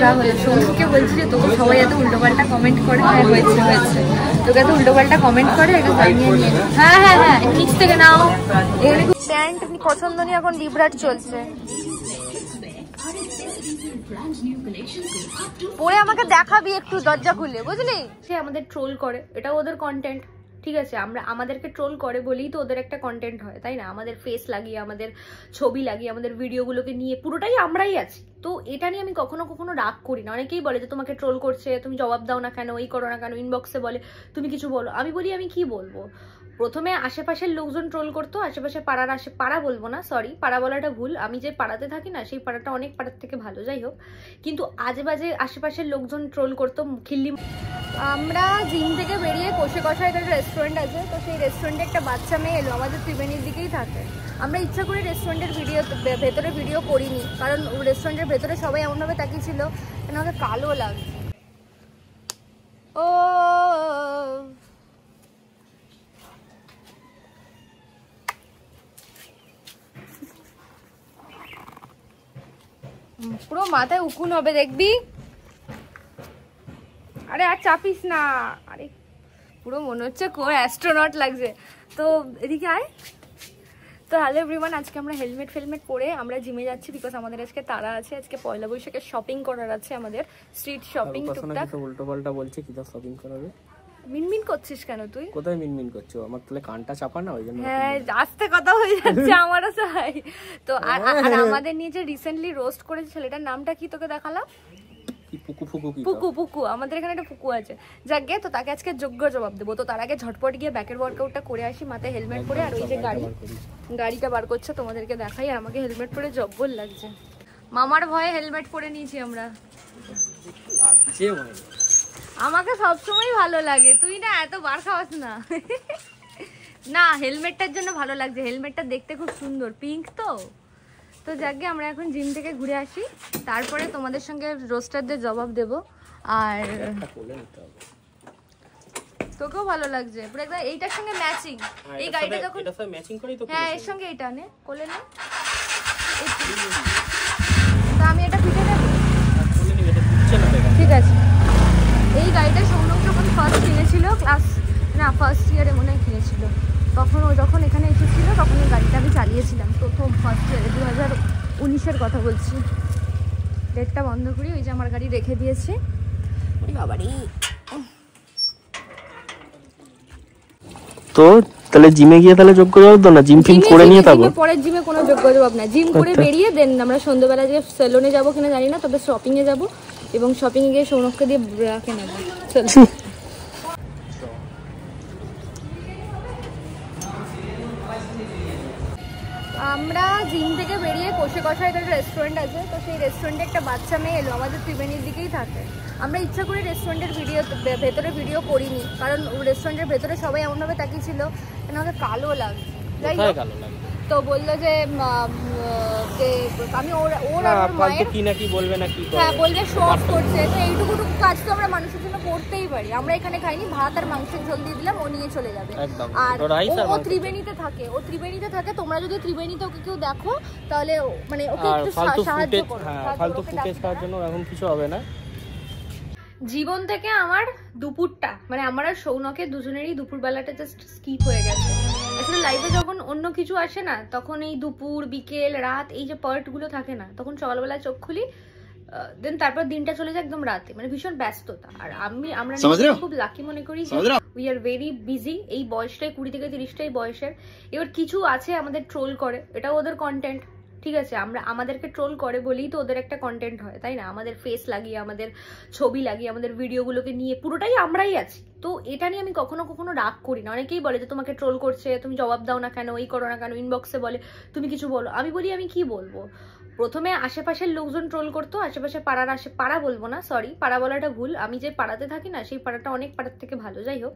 নোংরা হয়ে সৌমকে বলছি যে তোকে সবাই এত উল্টোপাল্টা কমেন্ট করে। হ্যাঁ হয়েছে হয়েছে, তোকে এত উল্টোপাল্টা কমেন্ট করে এটা জানিয়ে নিয়ে। হ্যাঁ হ্যাঁ হ্যাঁ নিচ থেকে নাও। প্যান্ট পছন্দ নেই, এখন বিভ্রাট চলছে। পরে আমাকে দেখাবি একটু দরজা খুলে, বুঝলি? সে আমাদের ট্রোল করে, এটা ওদের কন্টেন্ট, ঠিক আছে? আমাদেরকে ট্রোল করে বলেই তো ওদের একটা কন্টেন্ট হয়, তাই না? আমাদের ফেস লাগিয়ে, আমাদের ছবি লাগিয়ে, আমাদের ভিডিওগুলোকে নিয়ে পুরোটাই আমরাই আছি। তো এটা নিয়ে আমি কখনো কখনো রাগ করি না। অনেকেই বলে যে তোমাকে ট্রোল করছে, তুমি জবাব দাও না কেন, এই করো না কেন, ইনবক্সে বলে তুমি কিছু বলো। আমি বলি আমি কি বলবো? প্রথমে আশেপাশের লোকজন ট্রোল করতো, আশেপাশে পাড়ার, পাড়া বলবো না, সরি পাড়া বলাটা ভুল, আমি যে পাড়াতে থাকি না সেই পাড়াটা অনেক পাড়ার থেকে ভালো, যাই হোক। কিন্তু আজে বাজে আশেপাশের লোকজন ট্রোল করতো খিল্লি। আমরা জিম থেকে বেরিয়ে কষে কষায় একটা রেস্টুরেন্ট আছে, তো সেই রেস্টুরেন্টে একটা বাচ্চা মেয়ে এলো, আমাদের ত্রিবেণীর দিকেই থাকে। আমরা ইচ্ছা করে রেস্টুরেন্টের ভেতরে ভিডিও করিনি, কারণ রেস্টুরেন্টের ভেতরে সবাই এমনভাবে তাকিয়েছিল কেন আমাকে কালো লাগছে। ও পুরো মাথায় উকুন হবে দেখবি। আরে আর চাপিস না, আরে পুরো মনে হচ্ছে কোন অ্যাস্ট্রোনট লাগছে। তো এদিকে আয়। তো হ্যালো এভরিওয়ান, আজকে আমরা হেলমেট পরে আমরা জিমে যাচ্ছি, বিকজ আমাদের আজকে তারা আছে, আজকে পয়লা বৈশাখের শপিং করার আছে, আমাদের স্ট্রিট শপিং। টুকটাক উল্টো পাল্টা বলছে কি যা শপিং করাবে। মিনমিন করছিস কেন তুই? কোথায় মিনমিন করছো? আমার তাহলে কানটা চাপা না, ওই জন্য। হ্যাঁ আস্তে কথা হয়ে যাচ্ছে আমারও তাই। তো আর আমাদের নিয়ে যে রিসেন্টলি রোস্ট করেছে ছেলেটার নামটা কি তোকে দেখালাম? পুকু। আমাদের এখানে একটা পুকু আছে, যাকে তো তাকে আজকে যোগ্য জবাব দেবো। তো তার আগে ঝটপট গিয়ে ব্যাকের ওয়ার্কআউটটা করে আসি, মাথায় হেলমেট পরে। আর ওই যে গাড়িটা বার করছে তোমাদেরকে দেখাই। আর আমাকে হেলমেট পরে জব্বর লাগছে, মামার ভয়ে হেলমেট পরে নিয়েছি আমরা। আমাকে সবসময় ভালো লাগে, তুই না এত বার খাওয়াস না। না হেলমেটটার জন্য ভালো লাগছে, হেলমেটটা দেখতে খুব সুন্দর, পিঙ্ক তো। তো যাকে আমরা এখন জিম থেকে ঘুরে আসি, তারপরে তোমাদের সঙ্গে রোস্টারদের জবাব দেব। আর তোকেও ভালো লাগছে পুরো একদম, এইটার সঙ্গে ম্যাচিং। এই গাড়িটা যখন এটা সব ম্যাচিং করেই তো। হ্যাঁ এর সঙ্গে এটা নে, কোলে নে। তো আমি এটা ফিটে নেব, ঠিক আছে? এই গাড়িটা সৌনক যখন ফার্স্ট কিনেছিল, ফার্স্ট ইয়ারে মনে হয় কিনেছিল, তখন ও যখন এখানে এসেছিল তখন এই গাড়িটা আমি চালিয়েছিলাম প্রথম ফার্স্ট ইয়ারে, 2019-এর কথা বলছি। ডেটটা বন্ধ করি, ওই যে আমার গাড়ি রেখে দিয়েছে বাবারি। তো তাহলে জিমে গিয়ে তাহলে যোগ্য জবাব দাও না, জিম ফিম করে নিয়ে তারপর পরের জিমে কোনো যোগ্য জবাব না। জিম করে বেরিয়ে দেন আমরা সন্ধ্যাবেলা যে সেলুনে যাবো কিনা জানি না, তবে শপিং এ যাবো এবং শপিং এ গিয়ে সৌনককে দিয়ে রাখে নেবো। আমরা জিম থেকে বেরিয়ে কষে কষায় একটা রেস্টুরেন্ট আছে, তো সেই রেস্টুরেন্টে একটা বাচ্চা মেয়ে এলো, আমাদের ত্রিবেণীর দিকেই থাকে। আমরা ইচ্ছা করে রেস্টুরেন্টের ভেতরে ভিডিও করিনি, কারণ রেস্টুরেন্টের ভেতরে সবাই এমনভাবে তাকিয়েছিল কেন আমাকে কালো লাগছে। তো বললো যে আমি ওর মায়ের কি নাকি বলবে না কি, হ্যাঁ বলবে শো অফ করছে। তো এইটুকু কাজ তো আমরা মানুষের জন্য করতেই পারি। আমরা এখানে খাইনি, ভাত আর মাংসের ঝোল দিয়ে দিলাম, ও নিয়ে চলে যাবে। আর ও ত্রিবেণীতে থাকে, তোমরা যদি ত্রিবেণীতে ওকে কেউ দেখো তাহলে মানে ওকে একটু সাহায্য করো, ফালতু ফুটেজ পাওয়ার জন্য এখন কিছু হবে না। জীবন থেকে আমার দুপুরটা, মানে আমার আর সৌনকের দুজনেরই দুপুরবেলাটা জাস্ট স্কিপ হয়ে গেছে। আসলে লাইফে যখন অন্য কিছু আসে না, তখন এই দুপুর বিকেল রাত এই যে পার্টগুলো থাকে না, তখন সকালবেলা চোখ খুলি, দেন তারপর দিনটা চলে যায় একদম রাতে, মানে ভীষণ ব্যস্ততা। আর আমরা খুব লাকি মনে করি যে উই আর ভেরি বিজি। এই বয়সটাই 20 থেকে 30টাই বয়সের। এবার কিছু আছে আমাদের ট্রোল করে, এটা ওদের কন্টেন্ট, ঠিক আছে? আমাদেরকে ট্রোল করে বলেই তো ওদের একটা কন্টেন্ট হয়, তাই না? আমাদের ফেস লাগিয়ে, আমাদের ছবি লাগিয়ে, আমাদের ভিডিওগুলোকে নিয়ে পুরোটাই আমরাই আছি। তো এটা নিয়ে আমি কখনো কখনো রাগ করি না। অনেকেই বলে যে তোমাকে ট্রোল করছে, তুমি জবাব দাও না কেন, এই করো না কেন, ইনবক্সে বলে তুমি কিছু বলো। আমি বলি আমি কি বলবো? প্রথমে আশেপাশের লোকজন ট্রোল করতো, আশেপাশে পাড়ার, পাড়া বলবো না, সরি পাড়া বলাটা ভুল, আমি যে পাড়াতে থাকি না সেই পাড়াটা অনেক পাড়ার থেকে ভালো, যাই হোক।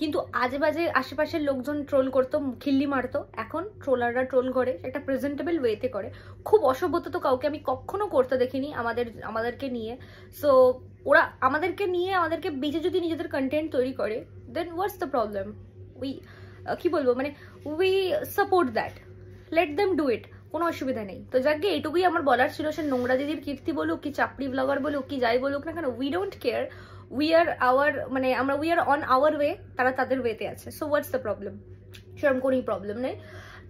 কিন্তু আজে বাজে আশেপাশের লোকজন ট্রোল করতো, খিল্লি মারতো। এখন ট্রোলাররা ট্রোল করে একটা প্রেজেন্টেবল ওয়েতে করে, খুব অসভ্যতা তো কাউকে আমি কখনো করতে দেখিনি আমাদেরকে নিয়ে। সো ওরা আমাদেরকে নিয়ে, আমাদেরকে বেঁচে যদি নিজেদের কন্টেন্ট তৈরি করে, দেন হোয়াটস দ্য প্রবলেম? উই কি বলবো, মানে we support that, let them do it. কোনো অসুবিধা নেই। তো যাকে এইটুকুই আমার বলার ছিল, সে নোংরা দিদির কীর্তি বলুক কি চাপড়ি ব্লগার বলুক কি যাই বলুক না কেন, we don't care, we are our মানে আমরা we are on our way, তারা তাদের ওয়েতে আছে। So what's the problem? সেরকম কোনো প্রবলেম নেই।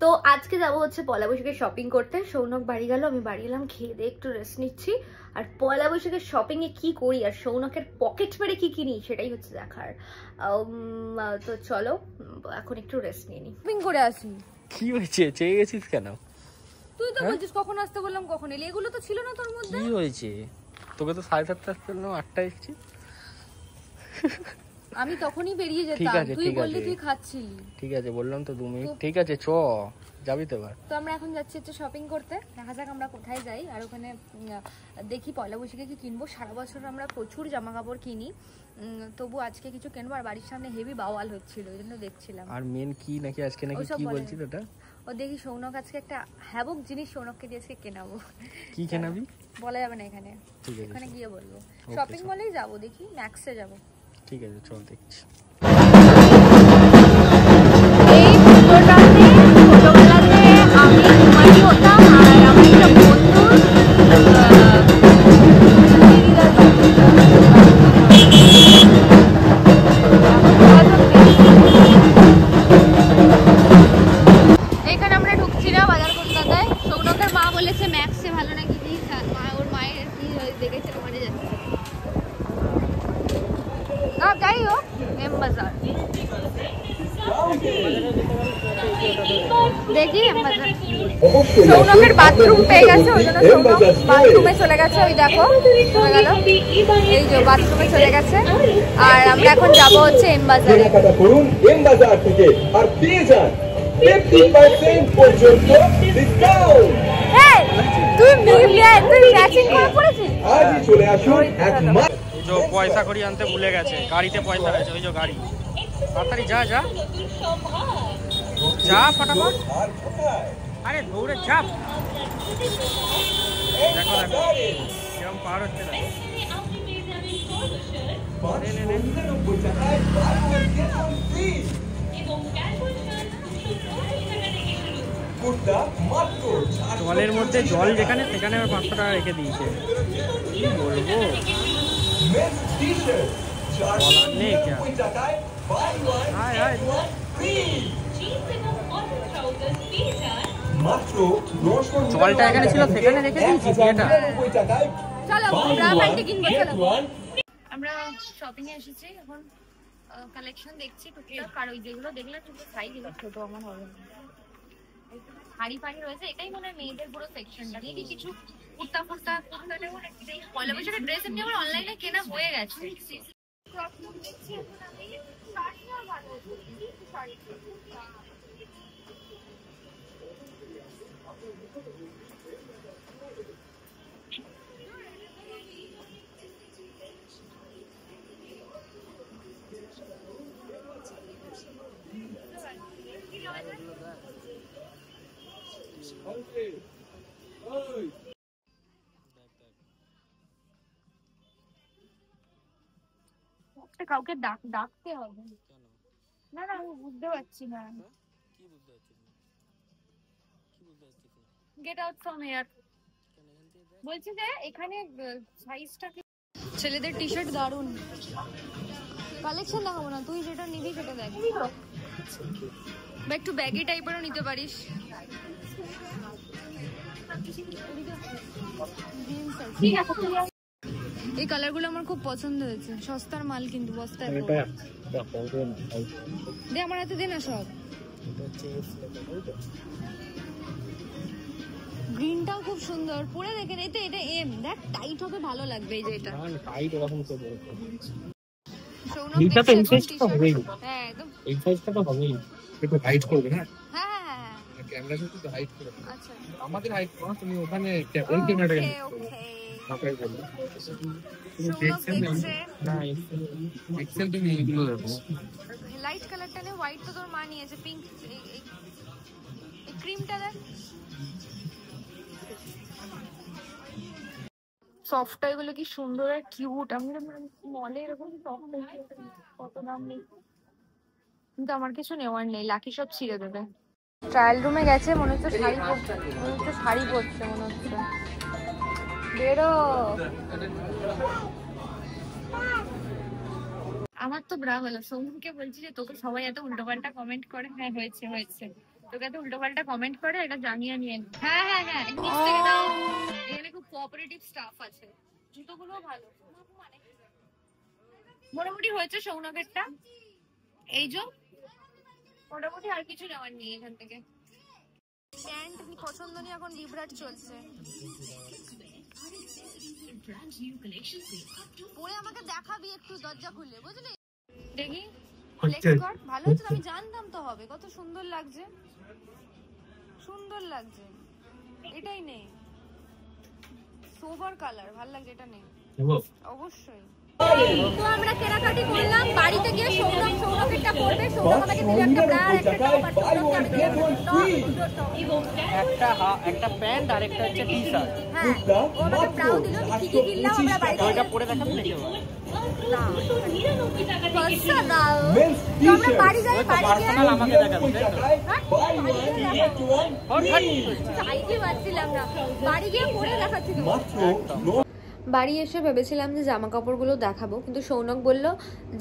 তো আজকে যাবো হচ্ছে পয়লা বৈশাখের শপিং করতে। সৌনক বাড়ি গেল, আমি বাড়ি এলাম, খেয়ে দিয়ে একটু রেস্ট নিচ্ছি। আর পয়লা বৈশাখের শপিং এ কি করি আর সৌনকের পকেট মেরে কি কিনি সেটাই হচ্ছে দেখার। তো চলো এখন একটু রেস্ট নিয়ে নি, শপিং করে আসি। কি হয়েছে, চেয়ে গেছিস কেন? তুই তো বলছিস কখন আসতে বললাম কখন এলি, এগুলো তো ছিল না তোর মধ্যে। কি হয়েছে? তোকে তো 7:30 আসতে বললাম, 8টায় এসেছি। আমি তখনই বেরিয়ে যেতাম, তুই বললি তুই খাচ্ছিলি। ঠিক আছে বললাম তো 2 মিনিট। ঠিক আছে চ, যাবি তো এবার। তো আমরা এখন যাচ্ছি একটু শপিং করতে, দেখা যাক আমরা কোথায় যাই। আর ওখানে দেখি পয়লা বৈশাখে কি কিনবো। সারা বছর আমরা প্রচুর জামা কাপড় কিনি, তবু আজকে কিছু কিনবো। আর বাড়ির সামনে হেভি বাওয়াল হচ্ছিল, ওই জন্য দেখছিলাম। আর মেন কি নাকি আজকে নাকি কি বলছিস ওটা? ও দেখি সৌনক আজকে একটা হ্যাবক জিনিস সৌনককে দিয়ে আজকে কেনাবো। কি কেনাবি বলা যাবে না এখানে, ওখানে গিয়ে বলবো। শপিং মলেই যাবো, দেখি ম্যাক্সে যাবো। ঠিক আছে চল দেখছি। এই ছোটবেলাতে আমি ঘুমাই হতাম আর আমার একটা বন্ধু এখানে আমরা ঢুকছি না বাজার কলকাতায়। সৌনকের মা বলেছে ম্যাক্সে ভালো নাকি, ওর মায়ের কি দেখেছে ওখানে যাচ্ছে না। যাই হোক এম বাজার দেখি, এম বাজার। সৌনকের বাথরুম পেয়ে গেছে, ওই জন্য সৌনক বাথরুমে চলে গেছে। ওই দেখো চলে গেল, এই যে বাথরুমে চলে গেছে। আর আমরা এখন যাব হচ্ছে এম বাজারে। এম বাজার থেকে আর পেয়ে যান 50% পর্যন্ত ডিসকাউন্ট। এই তুই ম্যাচিং করে পড়েছিস? আজই চলে আসুন একমাত্র। ওই যে পয়সা করি আনতে ভুলে গেছে, গাড়িতে পয়সা আছে, ওই যে গাড়ি। তাড়াতাড়ি যা যা যা ফটাফট, আরে দৌড়ে যা। দেখো দেখো কিরম পার হচ্ছে না। জলের মধ্যে জল যেখানে সেখানে 500 টাকা রেখে দিয়েছে। কি বলবো, বলার নেই। জলটা এখানে ছিল সেখানে রেখে দিয়েছি। আমরা শপিং এ এসেছি, এখন কালেকশন দেখছি টুকটাক। আর ওই যেগুলো দেখলাম সাইজ এগুলো ছোট আমার হবে না। শাড়ি ফাড়ি রয়েছে, এটাই মনে হয় মেয়েদের পুরো সেকশনটা। দেখি কিছু কুর্তা ফুর্তা, পয়লা বৈশাখের ড্রেস এমনি আমার অনলাইনে কেনা হয়ে গেছে। কাউকে ডাকতে হবে না, না আমি বুঝতে পারছি না। গেট আউট ফ্রম হিয়ার বলছি যে এখানে সাইজটা। ছেলেদের টি শার্ট দারুন কালেকশন দেখাবো না, তুই যেটা নিবি সেটা দেখ। বা একটু ব্যাগি টাইপেরও নিতে পারিস। এই কালার গুলো আমার খুব পছন্দ হয়েছে, সস্তার মাল কিন্তু বস্তায়। দে আমার হাতে দে না সব। গ্রিনটাও খুব সুন্দর, পরে দেখেন। এটা এটা এম দেখ, টাইট হবে ভালো লাগবে। এই যে এটা টাইট এরকম করে বলছো সৌনক, এটা তো ইনফেক্ট তো হবেই। হ্যাঁ একদম ইনফেক্ট তো হবেই, একটু হাইট করবে না। হ্যাঁ হ্যাঁ হ্যাঁ ক্যামেরা তো হাইট করে। আচ্ছা আমাদের হাইট করো তুমি, ওখানে ওই ক্যামেরাটা ওকে ওকে বলবো। এক্সেল তুমি এগুলো দেখো, লাইট কালারটা নে, হোয়াইট তো তোর মা নিয়েছে, পিঙ্ক এই ক্রিমটা দেখ। সফট এগুলো কি সুন্দর আর কিউট। আমি মলে এরকম সফট কত দাম নেই, কিন্তু আমার কিছু নেওয়ার নেই, লাকি সব ছিঁড়ে দেবে। ট্রায়াল রুমে গেছে, মনে হচ্ছে শাড়ি পরছে মনে হচ্ছে। বেরো। আমার তো ব্রা হলো। সৌমকে বলছি যে তোকে সবাই এত উল্টোপাল্টা কমেন্ট করে। হ্যাঁ হয়েছে হয়েছে, তোকে এত উল্টোপাল্টা কমেন্ট করে এটা জানিয়ে নিয়ে। হ্যাঁ হ্যাঁ হ্যাঁ, নিচ থেকে দাও। এখানে খুব কোঅপারেটিভ স্টাফ আছে, জুতোগুলো ভালো মোটামুটি হয়েছে। সৌনকেরটা এই যে মোটামুটি, আর কিছু নেওয়ার নেই এখান থেকে। প্যান্ট পছন্দ নেই, এখন বিভ্রাট চলছে। পরে আমাকে দেখাবি একটু দরজা খুলে, বুঝলি? দেখি ভালো হচ্ছে, আমি জানতাম তো হবে। কত সুন্দর লাগছে, সুন্দর লাগছে। এটাই নেই, সোবার কালার ভাল লাগছে, এটা নেই অবশ্যই। তো আমরা কেনাকাটি করলাম, বাড়িতে গিয়ে সৌরভেরটা পড়বে। সৌরভ আমাকে দিল একটা ব্রা আর একটা টপ, আর সৌরভকে আমি দিলাম একটা প্যান্ট আর একটা হচ্ছে টি-শার্ট। হ্যাঁ, ও আমাকে ব্রাও দিল। কি কি কিনলাম আমরা বাড়িতে? ওইটা পরে দেখাবো নাকি? না, পয়সা দাও। তো আমরা বাড়ি যাই, বাড়ি গিয়ে আমাকে দেখাবো। চাইতে পারছিলাম না, বাড়ি গিয়ে পরে দেখাচ্ছি। বাড়ি এসে ভেবেছিলাম যে জামা কাপড়গুলো দেখাবো, কিন্তু সৌনক বলল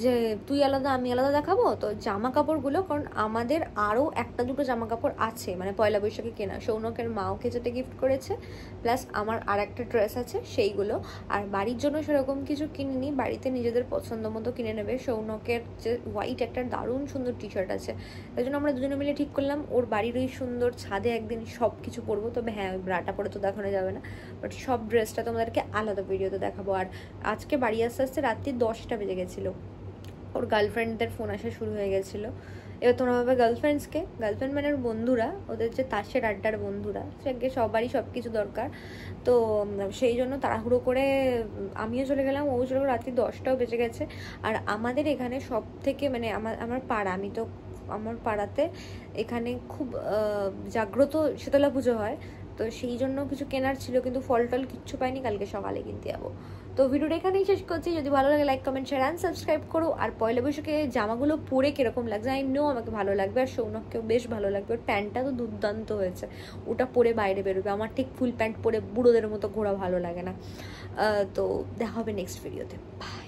যে তুই আলাদা আমি আলাদা দেখাবো। তো জামা কাপড়গুলো, কারণ আমাদের আরও একটা দুটো জামা কাপড় আছে, মানে পয়লা বৈশাখে কেনা। সৌনকের মাও যেটা গিফট করেছে, প্লাস আমার আর একটা ড্রেস আছে সেইগুলো। আর বাড়ির জন্য সেরকম কিছু কিনিনি, বাড়িতে নিজেদের পছন্দ মতো কিনে নেবে। সৌনকের যে হোয়াইট একটা দারুণ সুন্দর টি শার্ট আছে, তাই জন্য আমরা দুজনে মিলে ঠিক করলাম ওর বাড়ির ওই সুন্দর ছাদে একদিন সব কিছু পরবো। তবে হ্যাঁ, ওই ব্রাটা পরে তো দেখানো যাবে না, বাট সব ড্রেসটা তোমাদেরকে আলাদা ভিডিওতে দেখাবো। আর আজকে বাড়ি আসতে আসতে রাত্রি 10টা বেজে গেছিলো। ওর গার্লফ্রেন্ডদের ফোন আসা শুরু হয়ে গেছিলো। এবার তোমরা ভাবে গার্লফ্রেন্ডসকে, গার্লফ্রেন্ড মানে ওর বন্ধুরা, ওদের যে তাসের আড্ডার বন্ধুরা, সেকে সবারই সব কিছু দরকার। তো সেই জন্য তাড়াহুড়ো করে আমিও চলে গেলাম, ও চলে গেল। রাত্রি 10টাও বেজে গেছে। আর আমাদের এখানে সব থেকে মানে আমার পাড়া, আমি তো আমার পাড়াতে এখানে খুব জাগ্রত শীতলা পুজো হয়, তো সেই জন্য কিছু কেনার ছিল, কিন্তু ফল টল কিচ্ছু পাইনি। কালকে সকালে কিনতে যাবো। তো ভিডিওটা এখানেই শেষ করছি। যদি ভালো লাগে like comment share and subscribe করো। আর পয়লা বৈশাখে জামাগুলো পরে কিরকম লাগছে, আই নো আমাকে ভালো লাগবে, আর সৌনককেও বেশ ভালো লাগবে। ওর প্যান্টটা তো দুর্দান্ত হয়েছে, ওটা পরে বাইরে বেরোবে। আমার ঠিক ফুল প্যান্ট পরে বুড়োদের মতো ঘোরা ভালো লাগে না। তো দেখা হবে নেক্সট ভিডিওতে। বাই।